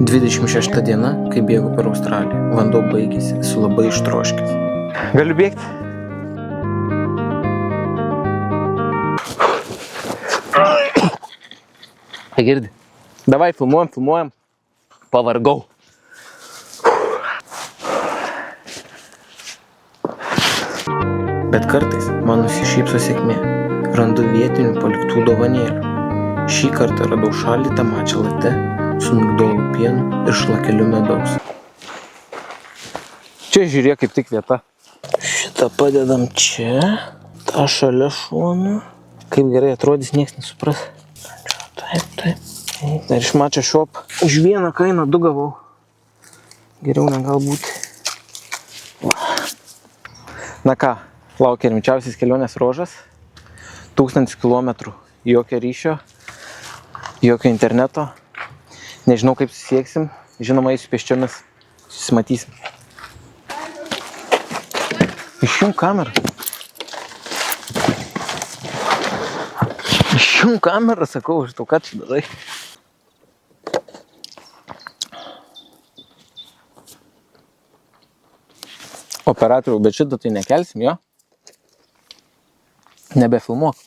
26 diena, kai bėgu per Australiją. Vanduo baigėsi, esu labai ištroškęs. Galiu bėgti? Girdi? Davai, filmuojam. Pavargau. Bet kartais man nusišypso sėkmė. Randu vietinių paliktų dovanėlių. Šį kartą radau šaldytą matcha latte su migdolų pienu ir šlakeliu medaus. Čia žiūrėk kaip tik vieta. Šitą padedam čia, tą šalia šoną. Kaip gerai atrodys, nieks nesupras. Taip. Dar iš Matcha Shop. Už vieną kainą 2 gavau. Geriau negalbūt. Na ką, laukia rimčiausias kelionės ruožas. 1000 kilometrų. Jokio ryšio, jokio interneto. Nežinau kaip susieksim. Žinoma, eisiu pėsčiomis. Susimatysim. Išjunk kamerą. Išjunk kamerą, sakau, aš tau ką čia darai. Operatoriau, bet šitą tai nekelsim, jo? Nebefilmuok.